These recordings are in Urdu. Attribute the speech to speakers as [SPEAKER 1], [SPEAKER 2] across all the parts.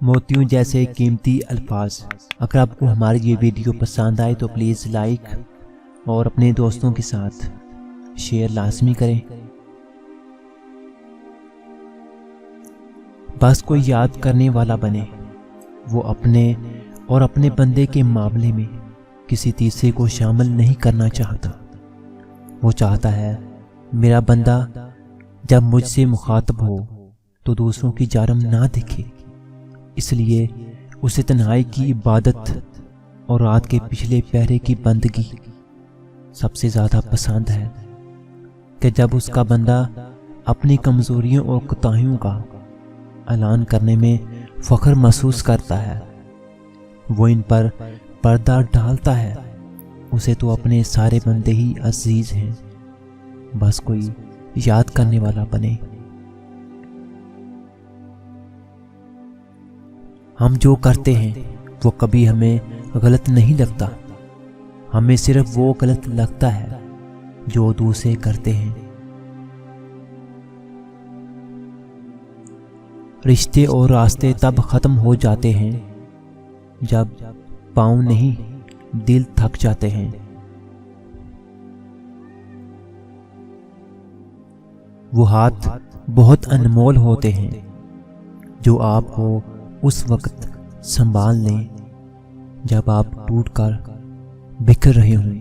[SPEAKER 1] موتیوں جیسے قیمتی الفاظ۔ اگر آپ کو ہماری یہ ویڈیو پسند آئے تو پلیز لائک اور اپنے دوستوں کے ساتھ شیئر لازمی کریں۔ بس کوئی یاد کرنے والا بنے، وہ اپنے اور اپنے بندے کے معاملے میں کسی تیسرے کو شامل نہیں کرنا چاہتا۔ وہ چاہتا ہے میرا بندہ جب مجھ سے مخاطب ہو تو دوسروں کی جرم نہ دکھے، اس لیے اسے تنہائی کی عبادت اور رات کے پچھلے پہرے کی بندگی سب سے زیادہ پسند ہے کہ جب اس کا بندہ اپنی کمزوریوں اور کوتاہیوں کا اعلان کرنے میں فخر محسوس کرتا ہے، وہ ان پر پردہ ڈالتا ہے۔ اسے تو اپنے سارے بندے ہی عزیز ہیں، بس کوئی یاد کرنے والا بنے۔ ہم جو کرتے ہیں وہ کبھی ہمیں غلط نہیں لگتا، ہمیں صرف وہ غلط لگتا ہے جو دوسرے کرتے ہیں۔ رشتے اور راستے تب ختم ہو جاتے ہیں جب پاؤں نہیں دل تھک جاتے ہیں۔ وہ ہاتھ بہت انمول ہوتے ہیں جو آپ کو اس وقت سنبھال لیں جب آپ ٹوٹ کر بکھر رہے ہوں۔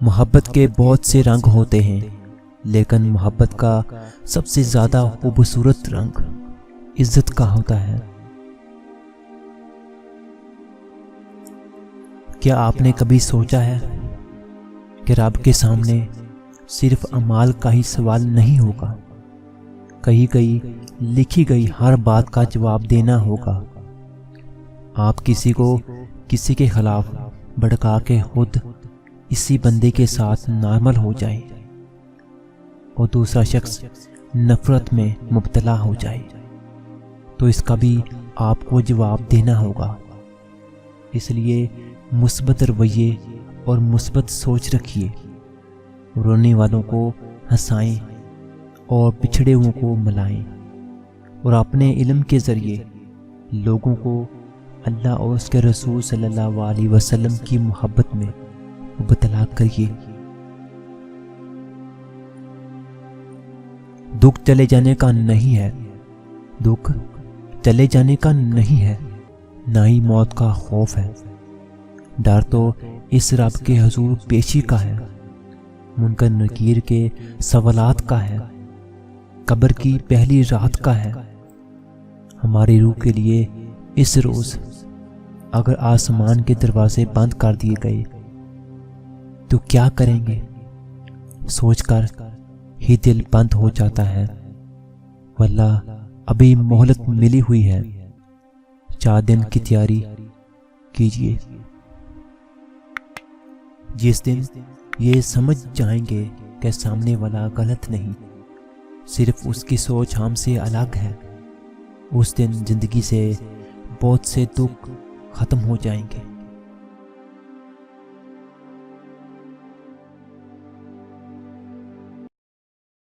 [SPEAKER 1] محبت کے بہت سے رنگ ہوتے ہیں، لیکن محبت کا سب سے زیادہ خوبصورت رنگ عزت کا ہوتا ہے۔ کیا آپ نے کبھی سوچا ہے کہ رب کے سامنے صرف اعمال کا ہی سوال نہیں ہوگا، کہیں کہیں لکھی گئی ہر بات کا جواب دینا ہوگا۔ آپ کسی کو کسی کے خلاف بھڑکا کے خود اسی بندے کے ساتھ نارمل ہو جائیں اور دوسرا شخص نفرت میں مبتلا ہو جائے تو اس کا بھی آپ کو جواب دینا ہوگا۔ اس لیے مثبت رویے اور مثبت سوچ رکھیے، رونے والوں کو ہنسائیں اور بچھڑے ہوئوں کو ملائیں، اور اپنے علم کے ذریعے لوگوں کو اللہ اور اس کے رسول صلی اللہ علیہ وسلم کی محبت میں مبتلا کریے۔ دکھ چلے جانے کا نہیں ہے، دکھ چلے جانے کا نہیں ہے، نہ ہی موت کا خوف ہے۔ ڈر تو اس رب کے حضور پیشی کا ہے، منکر نکیر کے سوالات کا ہے، قبر کی پہلی رات کا ہے۔ ہماری روح کے لیے اس روز اگر آسمان کے دروازے بند کر دیے گئے تو کیا کریں گے؟ سوچ کر ہی دل بند ہو جاتا ہے۔ واللہ ابھی مہلت ملی ہوئی ہے، 4 دن کی تیاری کیجیے۔ جس دن یہ سمجھ جائیں گے کہ سامنے والا غلط نہیں، صرف اس کی سوچ ہم سے الگ ہے، اس دن زندگی سے بہت سے دکھ ختم ہو جائیں گے۔